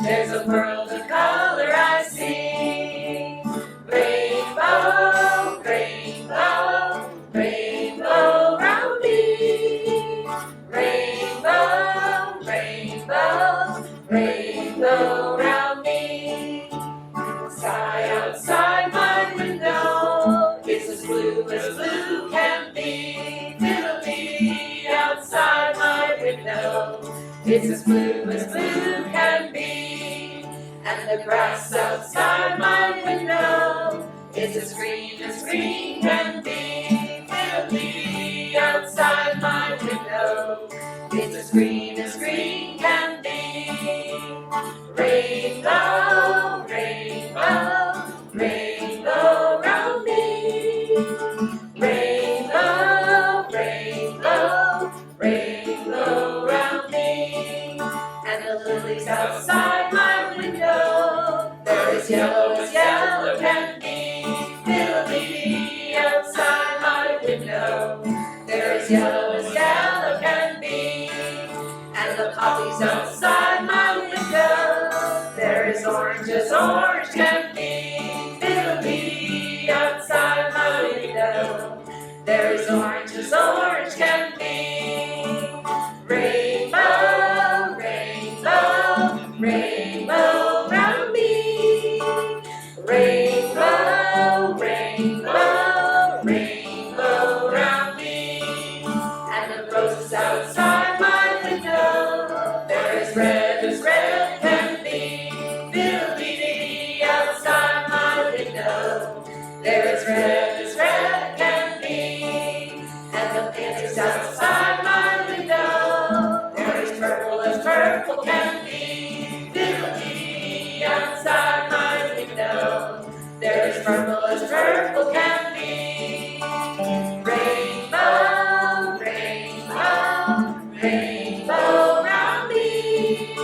There's a world of color I see. Rainbow, rainbow, rainbow round me. Rainbow, rainbow, rainbow round me. Sky outside my window is as blue can be. Fiddly outside my window, it's as blue can be. And the grass outside my window is as green can be. Fiddly outside my window, it's as green can be. Rainbow, rainbow, rainbow round me. Rainbow, rainbow, rainbow round me. And the lilies outside my window, they're as yellow can be. Fiddly outside my window, they're as yellow can be. And the poppies outside my window, they're as orange can be. Fiddly outside my window, they're as orange can be. Rainbow, rainbow, rainbow round me. Rainbow, rainbow, rainbow round me. And the roses outside my window, they're as red can be. Fiddly outside my window, they're as red can be. And the pansies outside my window, they're as purple can be. Fiddly outside my window, they're as purple can be. Rainbow, rainbow, rainbow round me.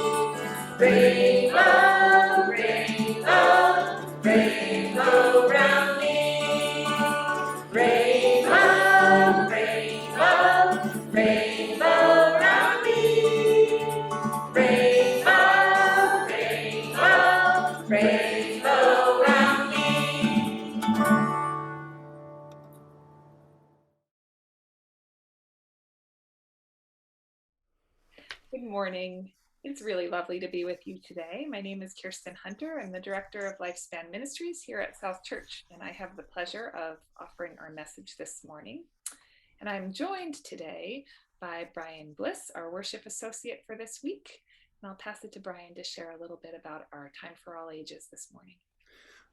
Rainbow, rainbow, rainbow round me. Rainbow, rainbow, rainbow round me. Rainbow, rainbow, rainbow round me. Good morning. It's really lovely to be with you today. My name is Kirsten Hunter. I'm the Director of Lifespan Ministries here at South Church, and I have the pleasure of offering our message this morning. And I'm joined today by Brian Bliss, our worship associate for this week. And I'll pass it to Brian to share a little bit about our Time for All Ages this morning.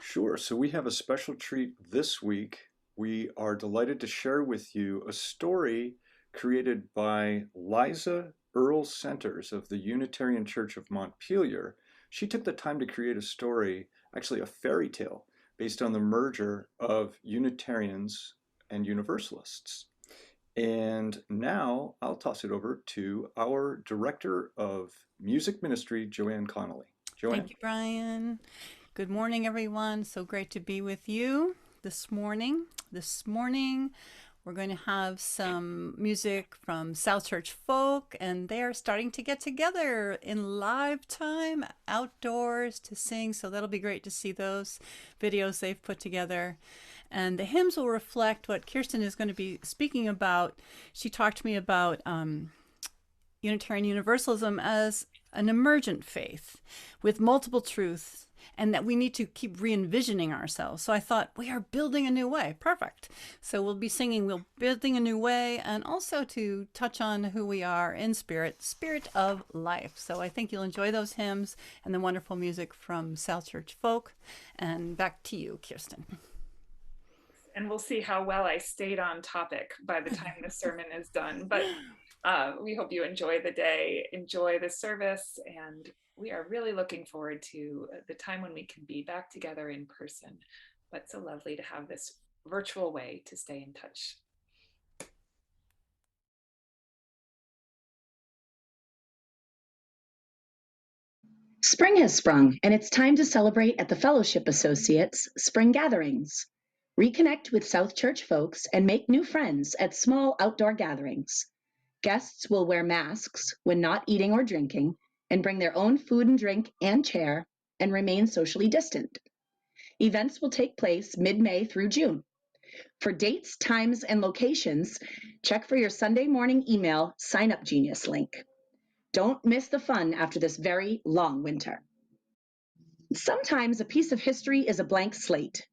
Sure. So we have a special treat this week. We are delighted to share with you a story created by Liza Earle Centers of the Unitarian Church of Montpelier. She took the time to create a story, actually a fairy tale, based on the merger of Unitarians and Universalists. And now I'll toss it over to our Director of Music Ministry, Joanne Connolly. Joanne. Thank you, Brian. Good morning, everyone. So great to be with you this morning. This morning, we're going to have some music from South Church Folk, and they are starting to get together in live time outdoors to sing. So that'll be great to see those videos they've put together. And the hymns will reflect what Kirsten is going to be speaking about. She talked to me about Unitarian Universalism as an emergent faith with multiple truths, and that we need to keep re-envisioning ourselves. So I thought, we are building a new way. Perfect. So we'll be singing, we're building a new way, and also to touch on who we are in spirit, spirit of life. So I think you'll enjoy those hymns and the wonderful music from South Church Folk. And back to you, Kirsten. And we'll see how well I stayed on topic by the time the sermon is done. But we hope you enjoy the day, enjoy the service, and we are really looking forward to the time when we can be back together in person. But so lovely to have this virtual way to stay in touch. Spring has sprung, and it's time to celebrate at the Fellowship Associates' Spring Gatherings. Reconnect with South Church folks and make new friends at small outdoor gatherings. Guests will wear masks when not eating or drinking, and bring their own food and drink and chair and remain socially distant. Events will take place mid-May through June. For dates, times, and locations, check for your Sunday morning email sign-up Genius link. Don't miss the fun after this very long winter. Sometimes a piece of history is a blank slate.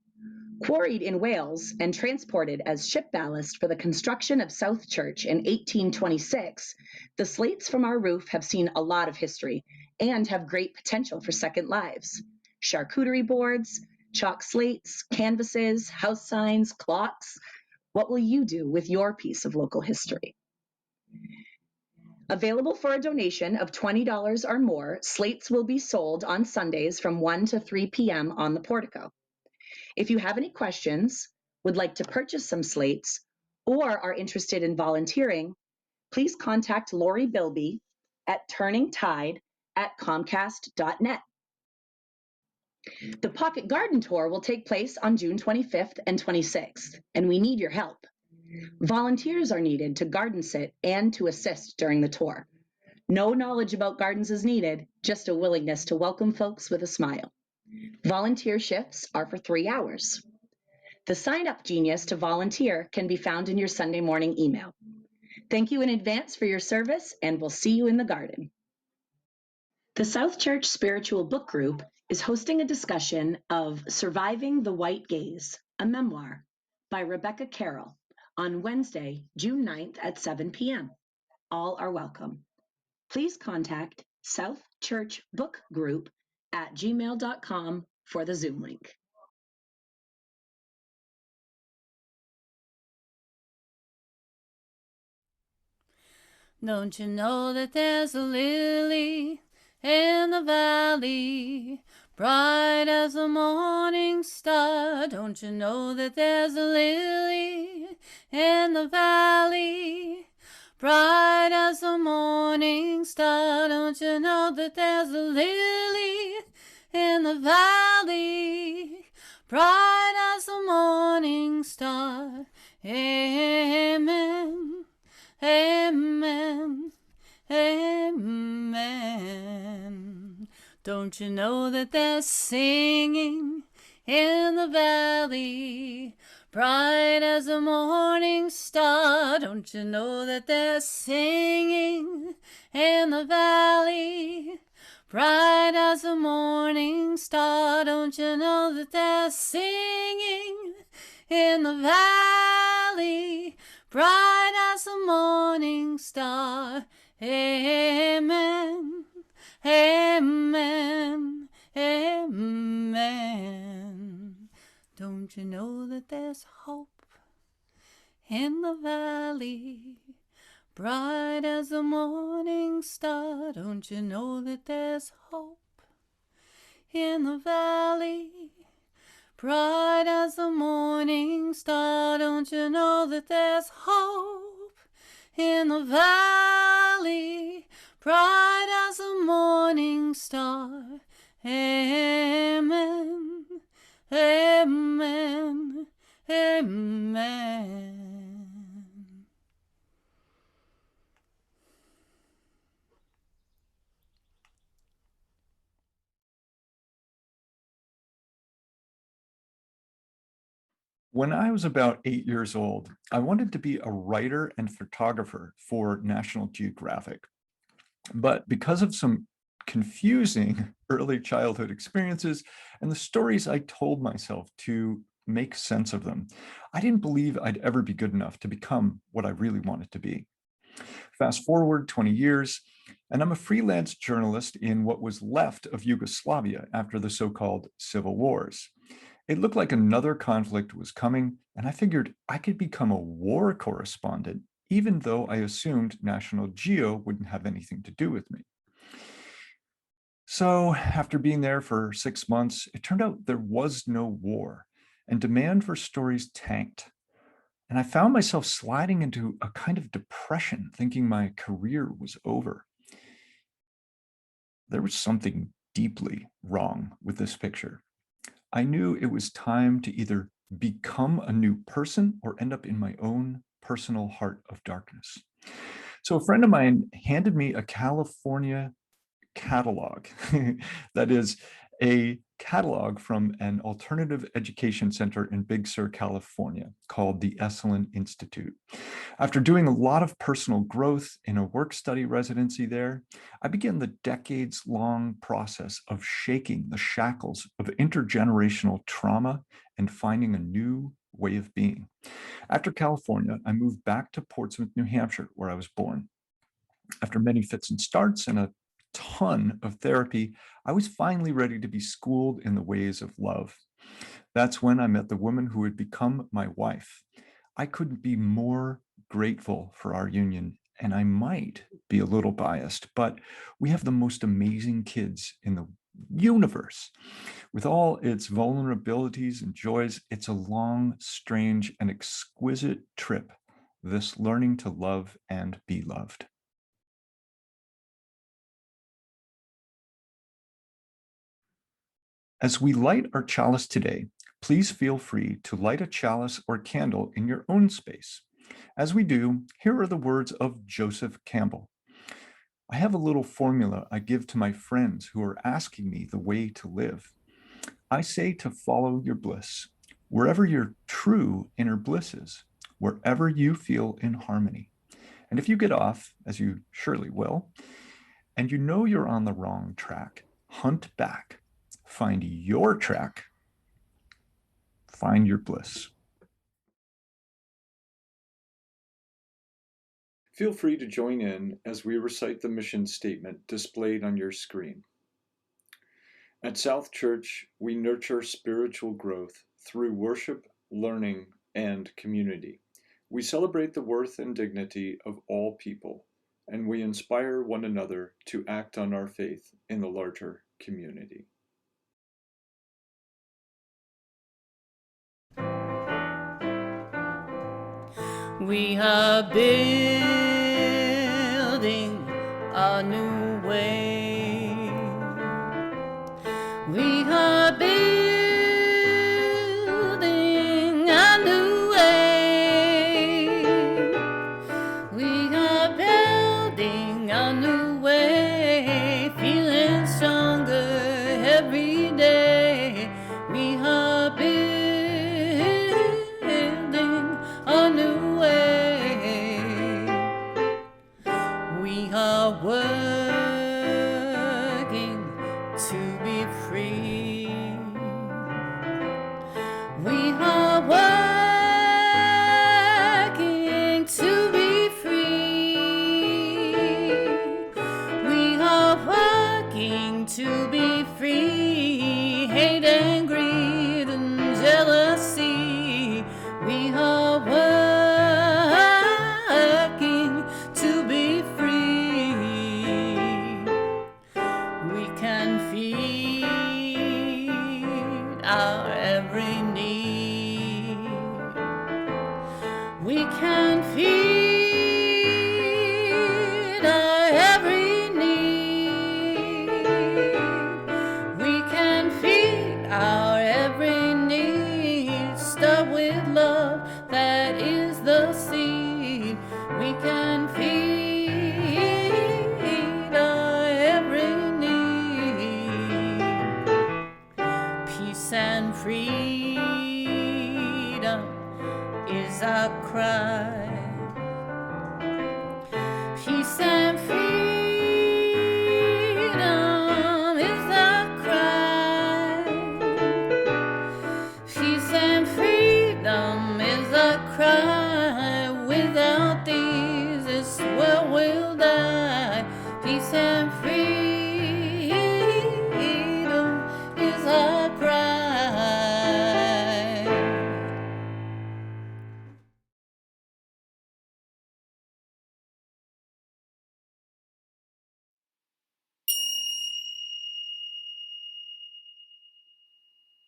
Quarried in Wales and transported as ship ballast for the construction of South Church in 1826, the slates from our roof have seen a lot of history and have great potential for second lives. Charcuterie boards, chalk slates, canvases, house signs, clocks. What will you do with your piece of local history? Available for a donation of $20 or more, slates will be sold on Sundays from 1 to 3 p.m. on the portico. If you have any questions, would like to purchase some slates, or are interested in volunteering, please contact Lori Bilby at turningtide@comcast.net. The Pocket Garden Tour will take place on June 25th and 26th, and we need your help. Volunteers are needed to garden sit and to assist during the tour. No knowledge about gardens is needed, just a willingness to welcome folks with a smile. Volunteer shifts are for 3 hours. The sign-up Genius to volunteer can be found in your Sunday morning email. Thank you in advance for your service, and we'll see you in the garden. The South Church Spiritual Book Group is hosting a discussion of Surviving the White Gaze, a memoir by Rebecca Carroll on Wednesday, June 9th at 7 p.m. All are welcome. Please contact southchurchbookgroup@gmail.com for the Zoom link. Don't you know that there's a lily in the valley, bright as a morning star? Don't you know that there's a lily in the valley, bright as a morning star? Don't you know that there's a lily in the valley, bright as a morning star? Amen. Amen, amen. Don't you know that there's singing in the valley, bright as a morning star? Don't you know that there's singing in the valley, bright as a morning star? Don't you know that there's singing in the valley, bright as a morning star? Amen, amen, amen. Don't you know that there's hope in the valley, bright as a morning star? Don't you know that there's hope in the valley, bright as the morning star? Don't you know that there's hope in the valley, bright as the morning star? Amen, amen, amen. When I was about 8 years old, I wanted to be a writer and photographer for National Geographic. But because of some confusing early childhood experiences and the stories I told myself to make sense of them, I didn't believe I'd ever be good enough to become what I really wanted to be. Fast forward 20 years, and I'm a freelance journalist in what was left of Yugoslavia after the so-called civil wars. It looked like another conflict was coming, and I figured I could become a war correspondent, even though I assumed National Geo wouldn't have anything to do with me. So after being there for 6 months, it turned out there was no war, and demand for stories tanked. And I found myself sliding into a kind of depression, thinking my career was over. There was something deeply wrong with this picture. I knew it was time to either become a new person or end up in my own personal heart of darkness. So a friend of mine handed me a California catalog. That is a catalog from an alternative education center in Big Sur, California, called the Esalen Institute. After doing a lot of personal growth in a work-study residency there, I began the decades-long process of shaking the shackles of intergenerational trauma and finding a new way of being. After California, I moved back to Portsmouth, New Hampshire, where I was born. After many fits and starts and a ton of therapy, I was finally ready to be schooled in the ways of love. That's when I met the woman who would become my wife. I couldn't be more grateful for our union, and I might be a little biased, but we have the most amazing kids in the universe. With all its vulnerabilities and joys, it's a long, strange, and exquisite trip, this learning to love and be loved. As we light our chalice today, please feel free to light a chalice or candle in your own space. As we do, here are the words of Joseph Campbell. I have a little formula I give to my friends who are asking me the way to live. I say to follow your bliss, wherever your true inner bliss is, wherever you feel in harmony. And if you get off, as you surely will, and you know you're on the wrong track, hunt back. Find your track, find your bliss. Feel free to join in as we recite the mission statement displayed on your screen. At South Church, we nurture spiritual growth through worship, learning, and community. We celebrate the worth and dignity of all people, and we inspire one another to act on our faith in the larger community. We are building a new way. We are building a new way. We are building a new way, feeling stronger every day. We are building a new way. We are working to be free. We are working to be free. We are working to be free. Hate and greed and jealousy. We are working to be free. We can feed our every need. We can feed our every need. We can feed our every need. Start with love, that is the seed. We can feed our every need. Peace and freedom is our cry. Peace and freedom is our cry. Peace and freedom is our cry. Without these, this world will die. Peace and freedom is our cry.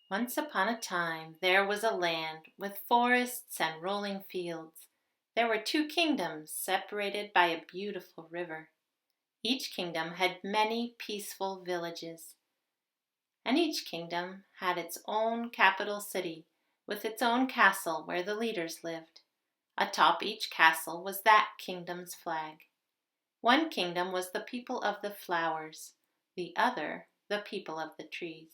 Once upon a time, there was a land with forests and rolling fields. There were 2 kingdoms separated by a beautiful river. Each kingdom had many peaceful villages, and each kingdom had its own capital city with its own castle where the leaders lived. Atop each castle was that kingdom's flag. One kingdom was the people of the flowers. the other the people of the trees.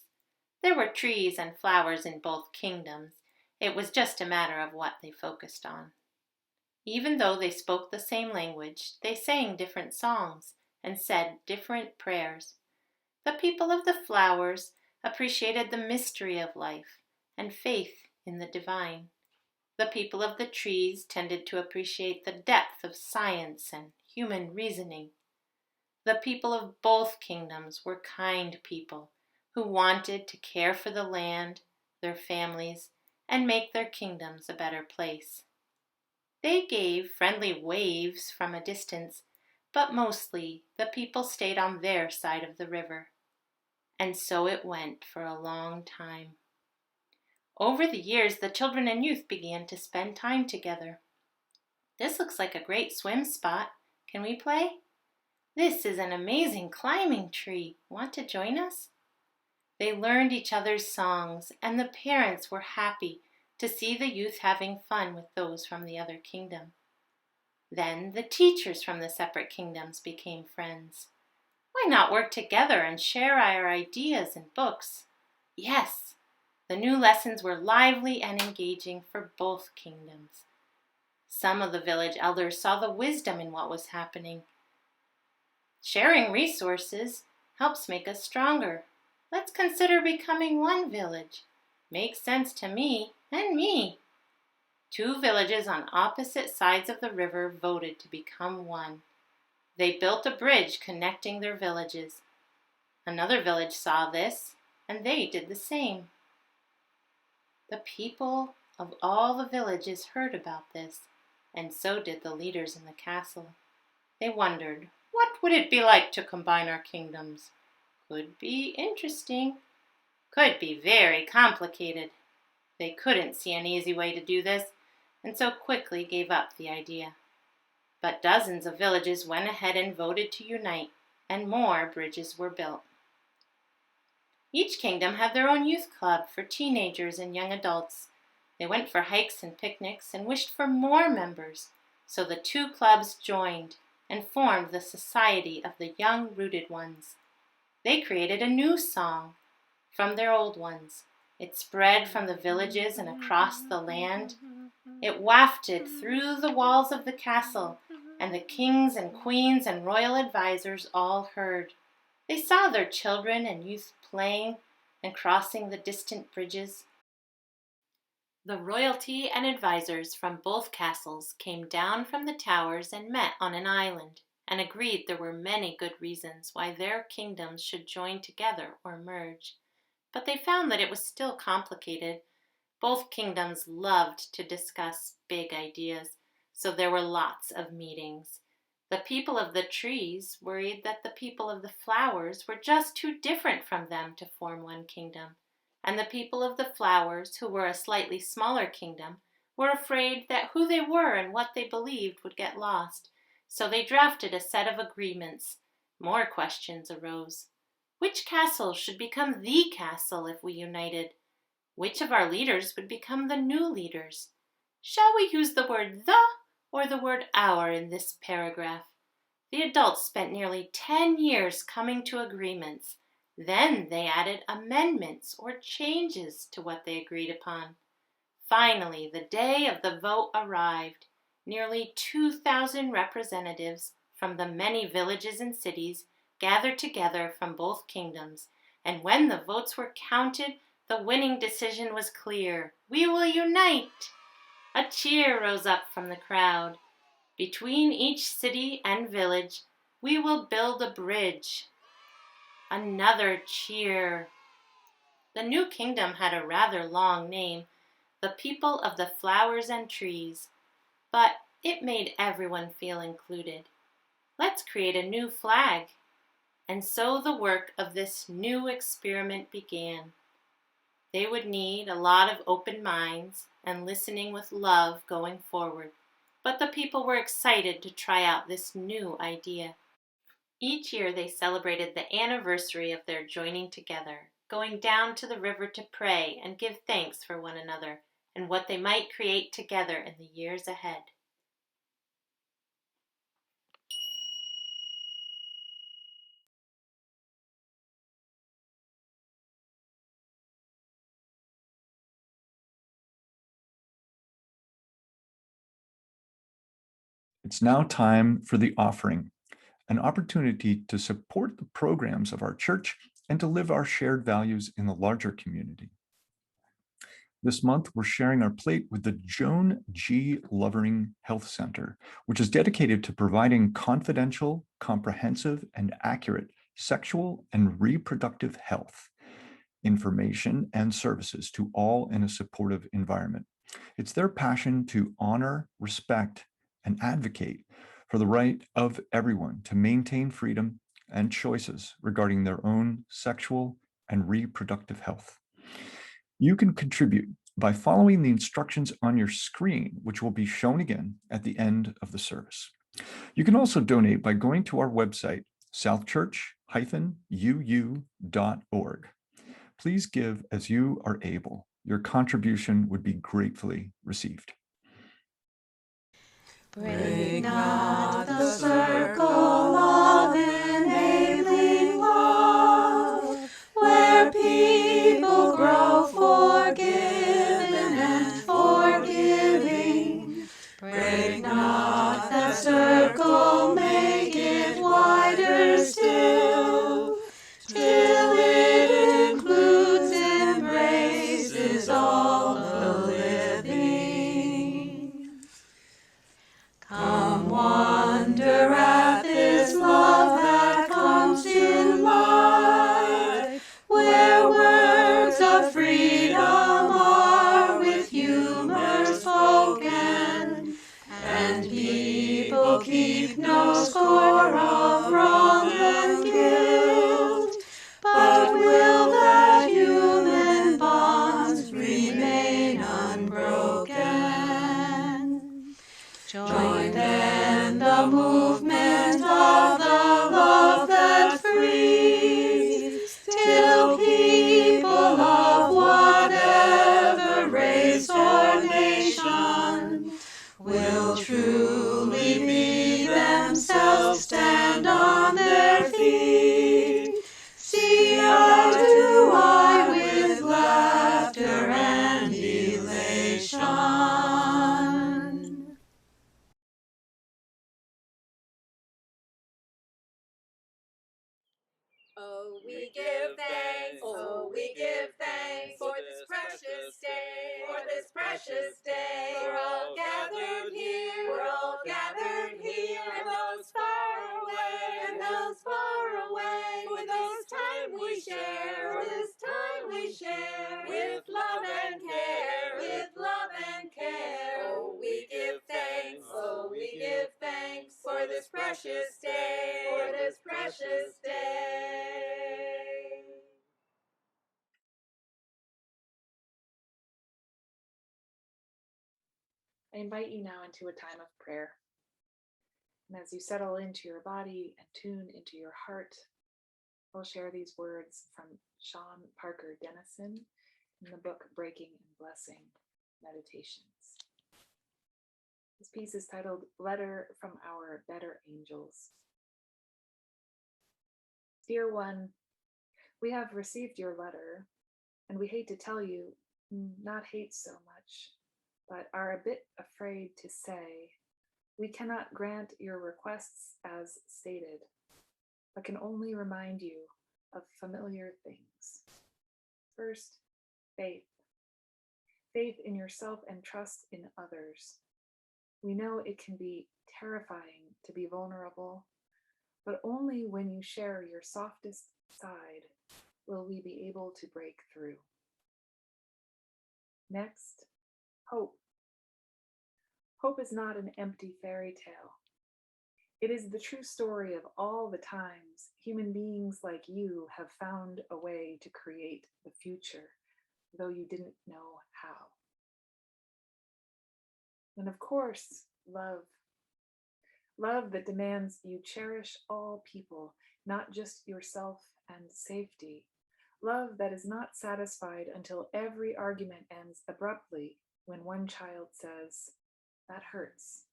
There were trees and flowers in both kingdoms. It was just a matter of what they focused on. Even though they spoke the same language, they sang different songs and said different prayers. The people of the flowers appreciated the mystery of life and faith in the divine. The people of the trees tended to appreciate the depth of science and human reasoning. The people of both kingdoms were kind people who wanted to care for the land, their families, and make their kingdoms a better place. They gave friendly waves from a distance, but mostly the people stayed on their side of the river. And so it went for a long time. Over the years, the children and youth began to spend time together. This looks like a great swim spot. Can we play? This is an amazing climbing tree. Want to join us? They learned each other's songs, and the parents were happy to see the youth having fun with those from the other kingdom. Then the teachers from the separate kingdoms became friends. Why not work together and share our ideas and books? Yes, the new lessons were lively and engaging for both kingdoms. Some of the village elders saw the wisdom in what was happening. Sharing resources helps make us stronger. Let's consider becoming one village. Makes sense to me and me. 2 villages on opposite sides of the river voted to become one. They built a bridge connecting their villages. Another village saw this, and they did the same. The people of all the villages heard about this, and so did the leaders in the castle. They wondered, what would it be like to combine our kingdoms? Could be interesting. Could be very complicated. They couldn't see an easy way to do this, and so quickly gave up the idea. But dozens of villages went ahead and voted to unite, and more bridges were built. Each kingdom had their own youth club for teenagers and young adults. They went for hikes and picnics and wished for more members, so the 2 clubs joined and formed the Society of the Young Rooted Ones. They created a new song from their old ones. It spread from the villages and across the land. It wafted through the walls of the castle, and the kings and queens and royal advisors all heard. They saw their children and youth playing and crossing the distant bridges. The royalty and advisors from both castles came down from the towers and met on an island, and agreed there were many good reasons why their kingdoms should join together or merge. But they found that it was still complicated. Both kingdoms loved to discuss big ideas, so there were lots of meetings. The people of the trees worried that the people of the flowers were just too different from them to form one kingdom, and the people of the flowers, who were a slightly smaller kingdom, were afraid that who they were and what they believed would get lost, so they drafted a set of agreements. More questions arose. Which castle should become the castle if we united? Which of our leaders would become the new leaders? Shall we use the word the or the word our in this paragraph? The adults spent nearly 10 years coming to agreements. Then they added amendments or changes to what they agreed upon. Finally, the day of the vote arrived. Nearly 2,000 representatives from the many villages and cities gathered together from both kingdoms, and when the votes were counted, the winning decision was clear. We will unite! A cheer rose up from the crowd. Between each city and village, we will build a bridge. Another cheer. The new kingdom had a rather long name, the People of the Flowers and Trees, but it made everyone feel included. Let's create a new flag. And so the work of this new experiment began. They would need a lot of open minds and listening with love going forward, but the people were excited to try out this new idea. Each year they celebrated the anniversary of their joining together, going down to the river to pray and give thanks for one another and what they might create together in the years ahead. It's now time for the offering, an opportunity to support the programs of our church and to live our shared values in the larger community. This month, we're sharing our plate with the Joan G. Lovering Health Center, which is dedicated to providing confidential, comprehensive, and accurate sexual and reproductive health information and services to all in a supportive environment. It's their passion to honor, respect, and advocate for the right of everyone to maintain freedom and choices regarding their own sexual and reproductive health. You can contribute by following the instructions on your screen, which will be shown again at the end of the service. You can also donate by going to our website, southchurch-uu.org. Please give as you are able. Your contribution would be gratefully received. Break not the circle of enabling love, where people grow forgiven and forgiving. Break not that circle, make it wider still, till it includes, embraces all the living. Come wonder at this love that comes to life, where words of freedom are with humor spoken, and people keep no score of wrong and guilt, but will that human bonds remain unbroken. Join then the movement of the love that frees, till people of whatever race or nation will truly be themselves, stand on their feet, see eye to eye with laughter and elation. Oh, we give thanks, oh, we give thanks for this precious day, for this precious day. We're all gathered here, we're all gathered here, and those far away, and those far away. For this time we share, for this time we share, with love and care, with love and care. Oh, we give thanks, oh, we give thanks for this precious day, for this precious day. I invite you now into a time of prayer. And as you settle into your body and tune into your heart, I'll share these words from Sean Parker Dennison in the book Breaking and Blessing Meditations. This piece is titled Letter from Our Better Angels. Dear one, we have received your letter, and we hate to tell you, not hate so much, but are a bit afraid to say we cannot grant your requests as stated, but can only remind you of familiar things. First, faith. Faith in yourself and trust in others. We know it can be terrifying to be vulnerable, but only when you share your softest side will we be able to break through. Next, hope. Hope is not an empty fairy tale. It is the true story of all the times human beings like you have found a way to create the future, though you didn't know how. And of course, love. Love that demands you cherish all people, not just yourself and safety. Love that is not satisfied until every argument ends abruptly when one child says, "That hurts."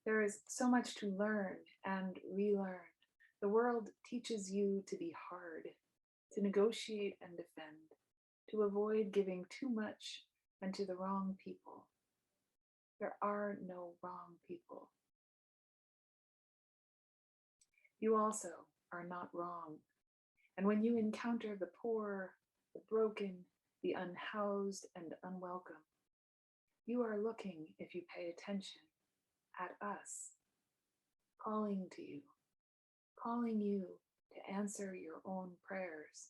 There is so much to learn and relearn. The world teaches you to be hard, to negotiate and defend, to avoid giving too much and to the wrong people. There are no wrong people. You also are not wrong. And when you encounter the poor, the broken, the unhoused, and unwelcome, you are looking, if you pay attention, at us, calling to you, calling you to answer your own prayers.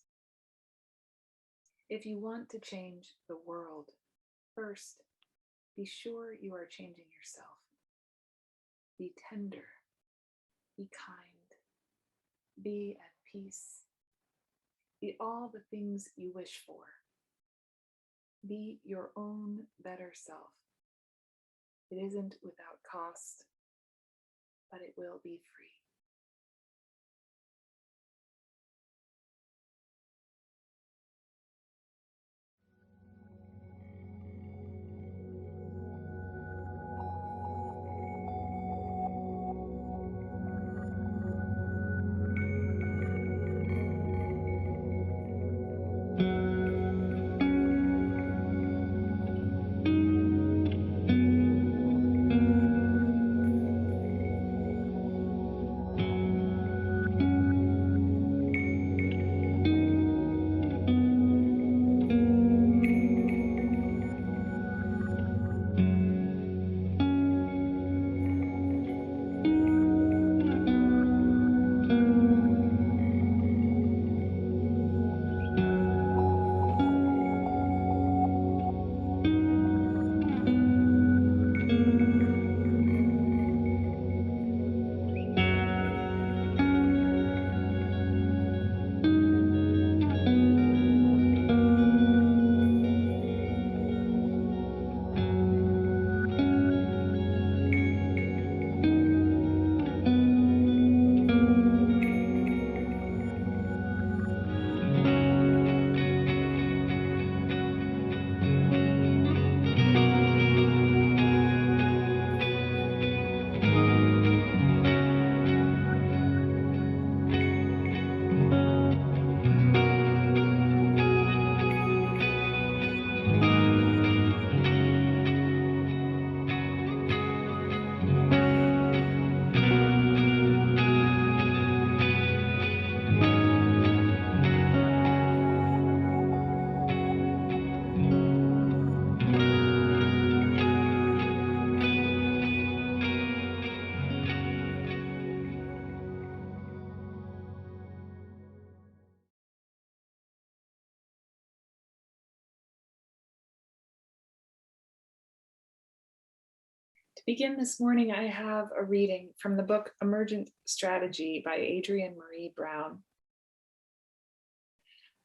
If you want to change the world, first, be sure you are changing yourself. Be tender, be kind, be at peace, be all the things you wish for. Be your own better self. It isn't without cost, but it will be free. To begin this morning, I have a reading from the book Emergent Strategy by Adrienne Marie Brown.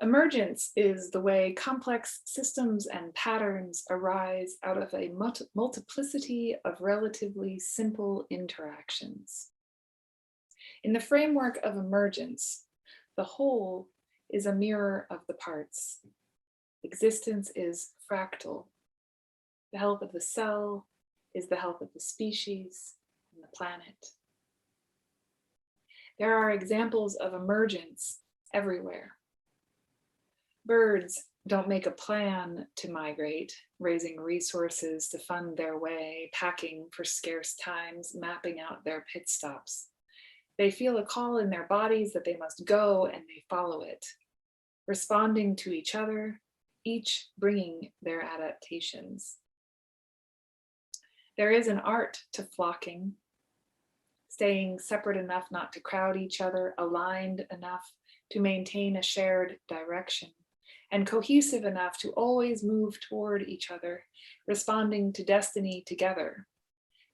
Emergence is the way complex systems and patterns arise out of a multiplicity of relatively simple interactions. In the framework of emergence, the whole is a mirror of the parts. Existence is fractal. The health of the cell is the health of the species and the planet. There are examples of emergence everywhere. Birds don't make a plan to migrate, raising resources to fund their way, packing for scarce times, mapping out their pit stops. They feel a call in their bodies that they must go, and they follow it, responding to each other, each bringing their adaptations. There is an art to flocking, staying separate enough not to crowd each other, aligned enough to maintain a shared direction, and cohesive enough to always move toward each other, responding to destiny together.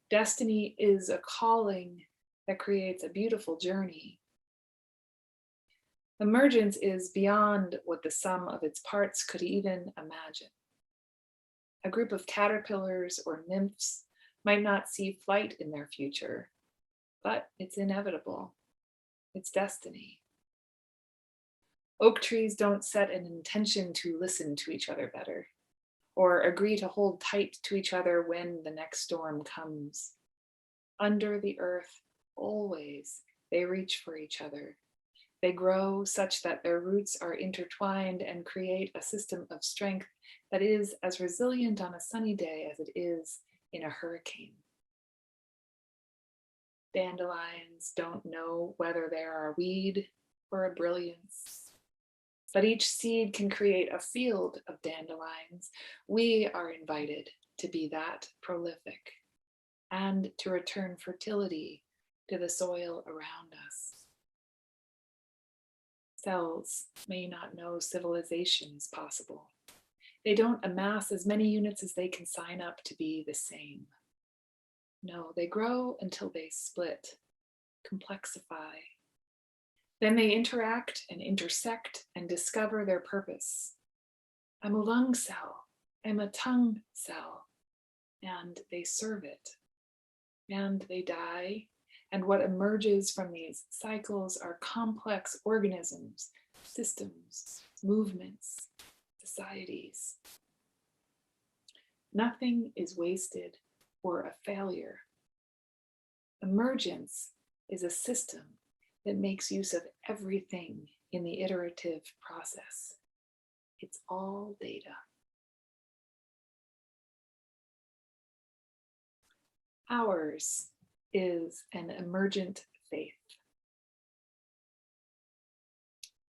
Destiny is a calling that creates a beautiful journey. Emergence is beyond what the sum of its parts could even imagine. A group of caterpillars or nymphs might not see flight in their future, but it's inevitable. It's destiny. Oak trees don't set an intention to listen to each other better, or agree to hold tight to each other when the next storm comes. Under the earth, always, they reach for each other. They grow such that their roots are intertwined and create a system of strength that is as resilient on a sunny day as it is in a hurricane. Dandelions don't know whether they are a weed or a brilliance, but each seed can create a field of dandelions. We are invited to be that prolific and to return fertility to the soil around us. Cells may not know civilization is possible. They don't amass as many units as they can sign up to be the same. No, they grow until they split, complexify. Then they interact and intersect and discover their purpose. I'm a lung cell, I'm a tongue cell, and they serve it. And they die, and what emerges from these cycles are complex organisms, systems, movements, societies. Nothing is wasted or a failure. Emergence is a system that makes use of everything in the iterative process. It's all data. Ours is an emergent faith.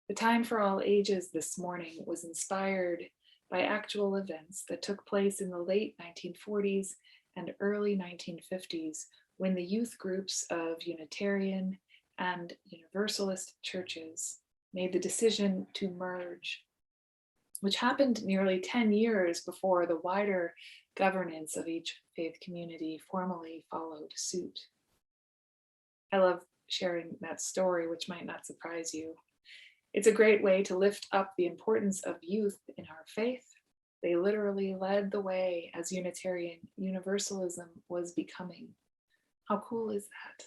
The Time for All Ages this morning was inspired by actual events that took place in the late 1940s and early 1950s when the youth groups of Unitarian and Universalist churches made the decision to merge, which happened nearly 10 years before the wider governance of each faith community formally followed suit. I love sharing that story, which might not surprise you. It's a great way to lift up the importance of youth in our faith. They literally led the way as Unitarian Universalism was becoming. How cool is that?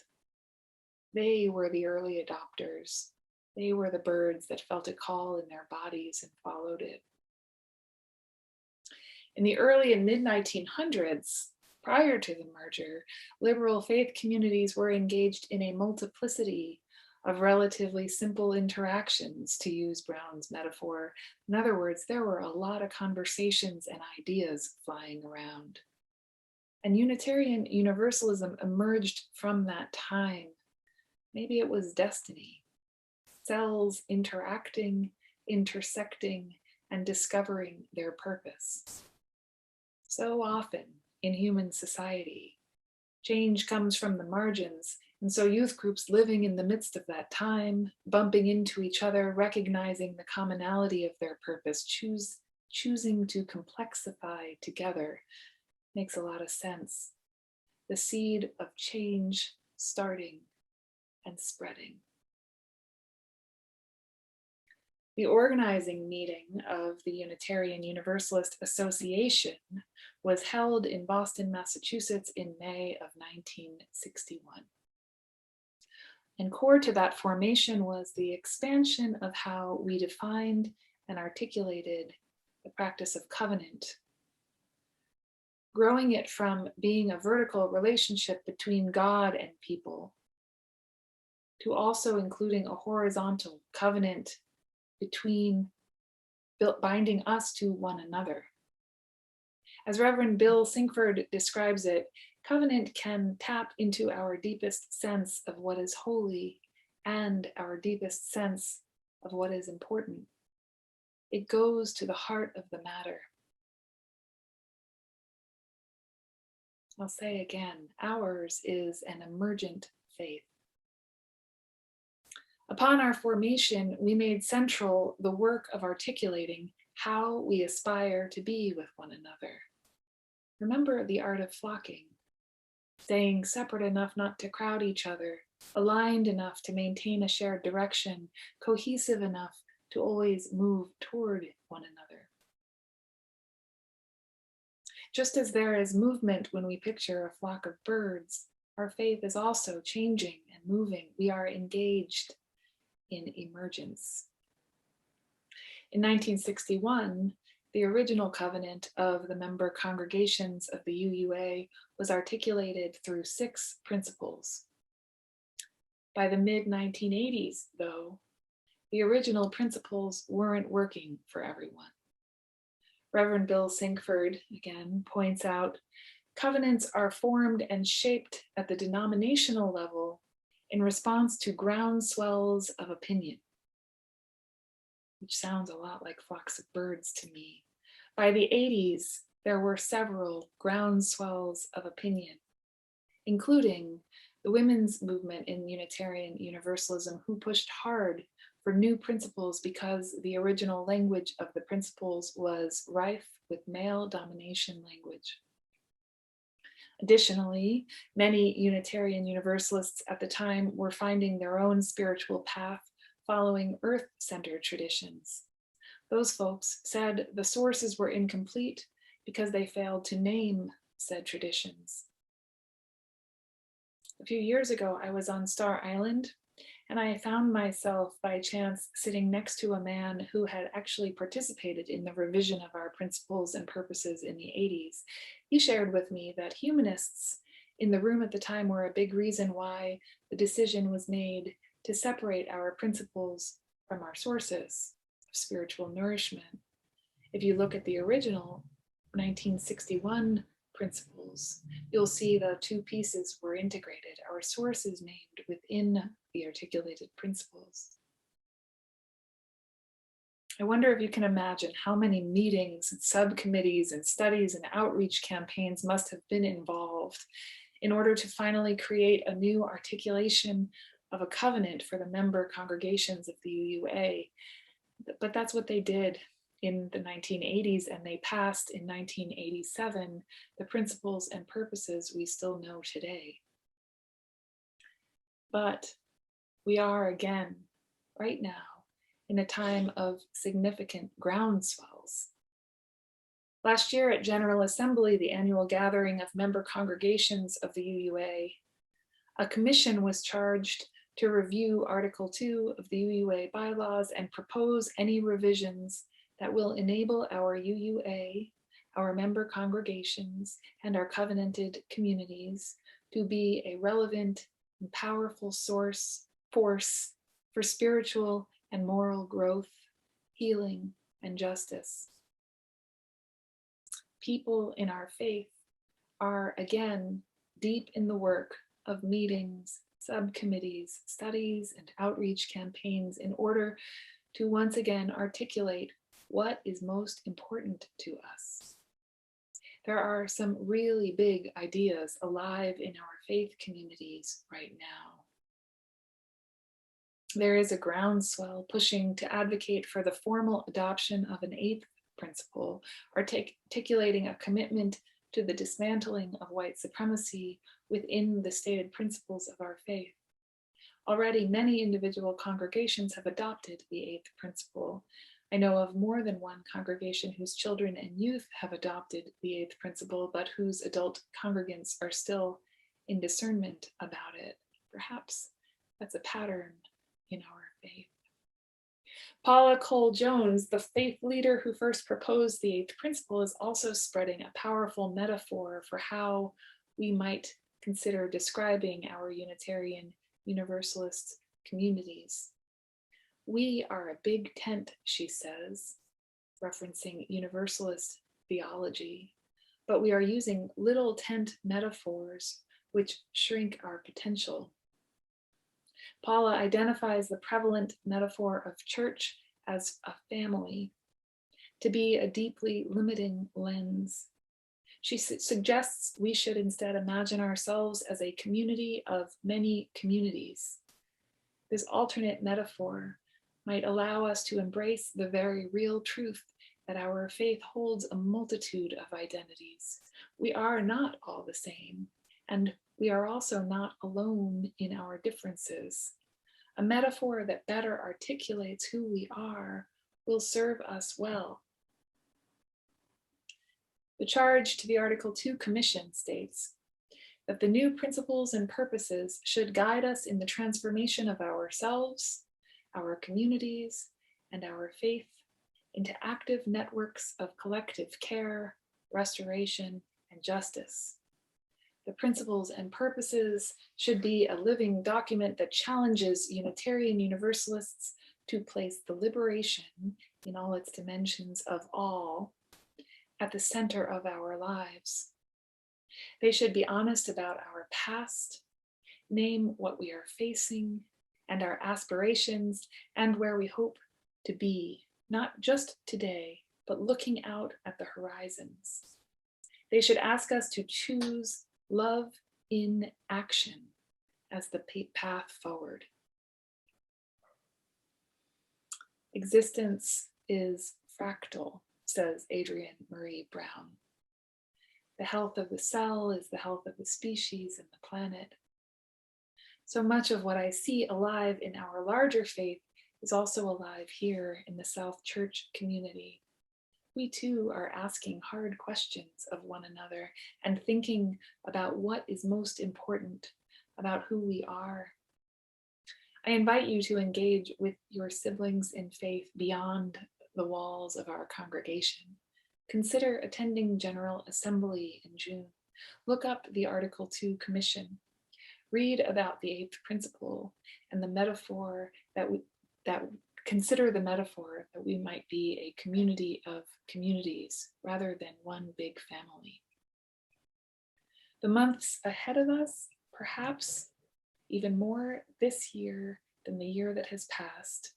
They were the early adopters. They were the birds that felt a call in their bodies and followed it. In the early and mid-1900s, prior to the merger, liberal faith communities were engaged in a multiplicity of relatively simple interactions, to use Brown's metaphor. In other words, there were a lot of conversations and ideas flying around. And Unitarian Universalism emerged from that time. Maybe it was destiny. Cells interacting, intersecting, and discovering their purpose. So often in human society, change comes from the margins, and so youth groups living in the midst of that time, bumping into each other, recognizing the commonality of their purpose, choosing to complexify together, makes a lot of sense. The seed of change starting and spreading. The organizing meeting of the Unitarian Universalist Association was held in Boston, Massachusetts in May of 1961. And core to that formation was the expansion of how we defined and articulated the practice of covenant, growing it from being a vertical relationship between God and people to also including a horizontal covenant between binding us to one another. As Reverend Bill Sinkford describes it, covenant can tap into our deepest sense of what is holy and our deepest sense of what is important. It goes to the heart of the matter. I'll say again, ours is an emergent faith. Upon our formation, we made central the work of articulating how we aspire to be with one another. Remember the art of flocking, staying separate enough not to crowd each other, aligned enough to maintain a shared direction, cohesive enough to always move toward one another. Just as there is movement when we picture a flock of birds, our faith is also changing and moving. We are engaged in emergence. In 1961, the original covenant of the member congregations of the UUA was articulated through 6 principles. By the mid-1980s, though, the original principles weren't working for everyone. Reverend Bill Sinkford, again, points out, Covenants are formed and shaped at the denominational level in response to groundswells of opinion, which sounds a lot like flocks of birds to me. By the 80s, there were several groundswells of opinion, including the women's movement in Unitarian Universalism, who pushed hard for new principles because the original language of the principles was rife with male domination language. Additionally, many Unitarian Universalists at the time were finding their own spiritual path following earth-centered traditions. Those folks said the sources were incomplete because they failed to name said traditions. A few years ago, I was on Star Island, and I found myself by chance sitting next to a man who had actually participated in the revision of our principles and purposes in the 80s. He shared with me that humanists in the room at the time were a big reason why the decision was made to separate our principles from our sources of spiritual nourishment. If you look at the original 1961 principles, you'll see the two pieces were integrated. Our source is named within the articulated principles. I wonder if you can imagine how many meetings and subcommittees and studies and outreach campaigns must have been involved in order to finally create a new articulation of a covenant for the member congregations of the UUA. But that's what they did in the 1980s, and they passed in 1987 the principles and purposes we still know today. But we are again, right now, in a time of significant groundswells. Last year at General Assembly, the annual gathering of member congregations of the UUA, a commission was charged to review Article 2 of the UUA bylaws and propose any revisions that will enable our UUA, our member congregations, and our covenanted communities to be a relevant and powerful force for spiritual and moral growth, healing, and justice. People in our faith are again deep in the work of meetings, subcommittees, studies, and outreach campaigns in order to once again articulate what is most important to us. There are some really big ideas alive in our faith communities right now. There is a groundswell pushing to advocate for the formal adoption of an eighth principle, articulating a commitment to the dismantling of white supremacy within the stated principles of our faith. Already, many individual congregations have adopted the eighth principle. I know of more than one congregation whose children and youth have adopted the eighth principle, but whose adult congregants are still in discernment about it. Perhaps that's a pattern in our faith. Paula Cole-Jones, the faith leader who first proposed the eighth principle, is also spreading a powerful metaphor for how we might consider describing our Unitarian Universalist communities. We are a big tent, she says, referencing Universalist theology, but we are using little tent metaphors which shrink our potential. Paula identifies the prevalent metaphor of church as a family, to be a deeply limiting lens. She suggests we should instead imagine ourselves as a community of many communities. This alternate metaphor might allow us to embrace the very real truth that our faith holds a multitude of identities. We are not all the same, and we are also not alone in our differences. A metaphor that better articulates who we are will serve us well. The charge to the Article 2 Commission states that the new principles and purposes should guide us in the transformation of ourselves, our communities, and our faith into active networks of collective care, restoration, and justice. The principles and purposes should be a living document that challenges Unitarian Universalists to place the liberation in all its dimensions of all at the center of our lives. They should be honest about our past, name what we are facing and our aspirations and where we hope to be, not just today, but looking out at the horizons. They should ask us to choose love in action as the path forward. Existence is fractal, says Adrienne Marie Brown. The health of the cell is the health of the species and the planet. So much of what I see alive in our larger faith is also alive here in the South Church community. We too are asking hard questions of one another and thinking about what is most important, about who we are. I invite you to engage with your siblings in faith beyond the walls of our congregation. Consider attending General Assembly in June. Look up the Article 2 Commission. Read about the eighth principle and the metaphor consider the metaphor that we might be a community of communities rather than one big family. The months ahead of us, perhaps even more this year than the year that has passed,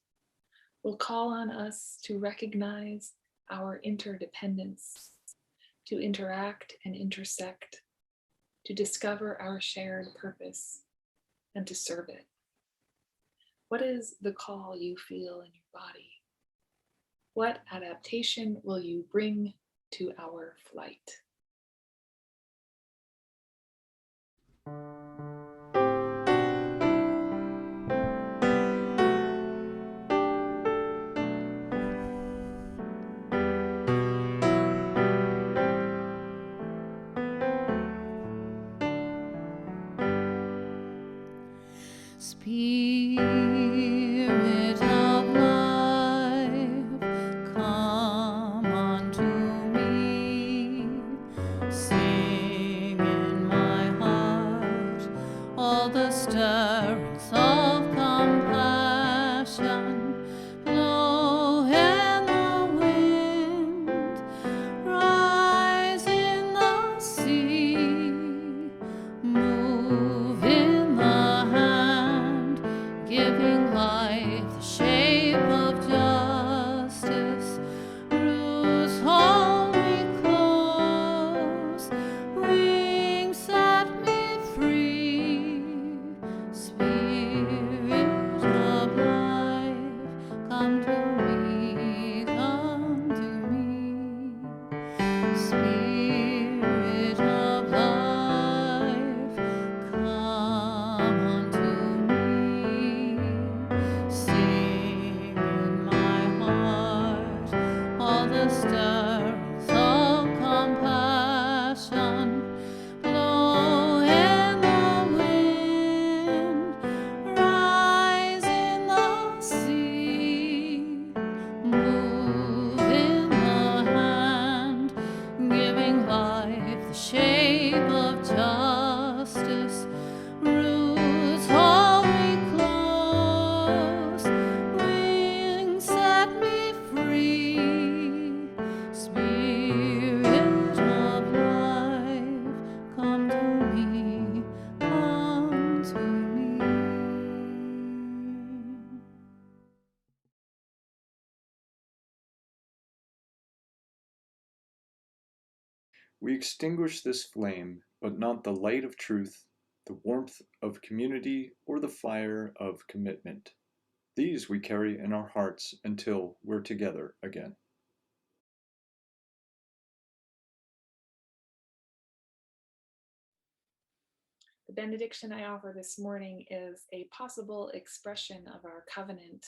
will call on us to recognize our interdependence, to interact and intersect, to discover our shared purpose, and to serve it. What is the call you feel in your body? What adaptation will you bring to our flight? Spirit of life, come unto me. Sing in my heart all the stirrings of compassion. Blow in the wind, rise in the sea, move in the hand, giving life the shape of justice. Roots hold me close, wings set me free. Spirit of life, come to me, come to me. Spirit of life, come unto me. Sing in my heart all the stirrings of compassion. Blow in the wind, rise in the sea, move in the hand, giving life the shape of justice. Roots hold me close, wings set me free. Spirit of life, come to me, come to me. We extinguish this flame, but not the light of truth, the warmth of community, or the fire of commitment. These we carry in our hearts until we're together again. The benediction I offer this morning is a possible expression of our covenant.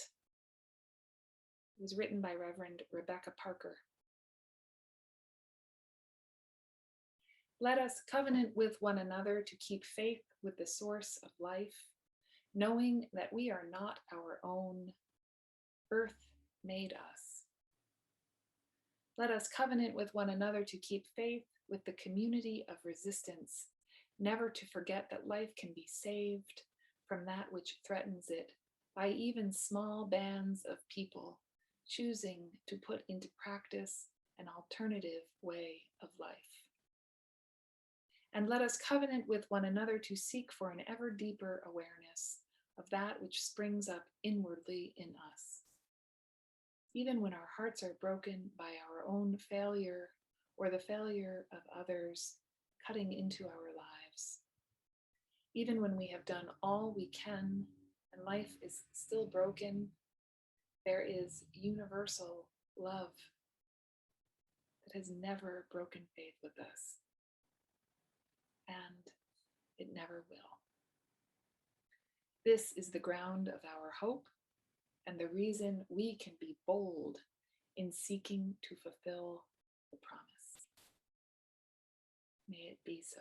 It was written by Reverend Rebecca Parker. Let us covenant with one another to keep faith with the source of life, knowing that we are not our own. Earth made us. Let us covenant with one another to keep faith with the community of resistance, never to forget that life can be saved from that which threatens it by even small bands of people choosing to put into practice an alternative way of life. And let us covenant with one another to seek for an ever deeper awareness of that which springs up inwardly in us. Even when our hearts are broken by our own failure or the failure of others cutting into our lives. Even when we have done all we can and life is still broken, there is universal love that has never broken faith with us. And it never will. This is the ground of our hope and the reason we can be bold in seeking to fulfill the promise. May it be so.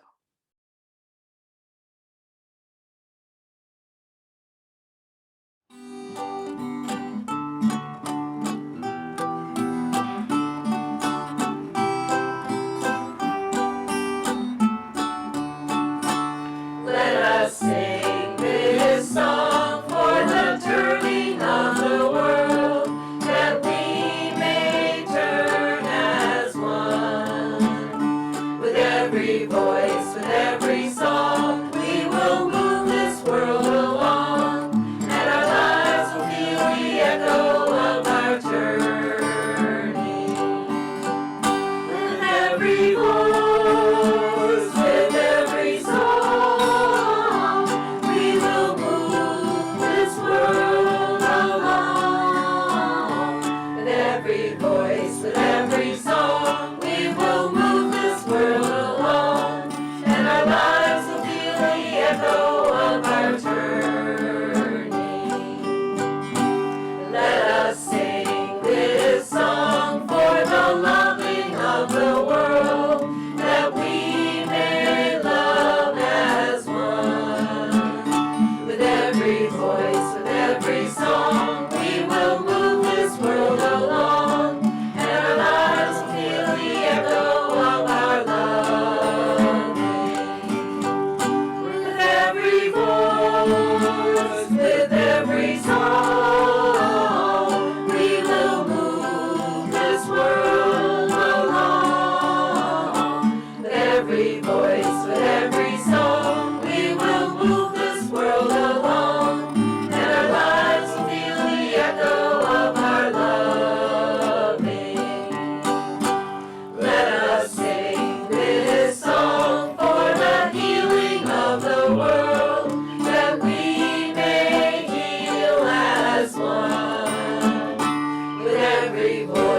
Let us sing this song for the turning of the world, that we may turn as one. With every voice, with every song, we will move this world along, and our lives will feel the echo of our journey. With every voice, with every song, we will move this world along. With every voice, with every song, we will move this world along, and our lives will feel the echo of our journey. Let us sing this song for the loving of the world, that we may love as one. With every voice, with every song, we will move this world along, and our lives will feel the echo of our loving. With every voice, with every song, we will move this world along. With every voice, with every song, we will move this world along, and our lives will feel the echo of our loving. Let us sing this song for the healing of the world, that we may heal as one. With every voice,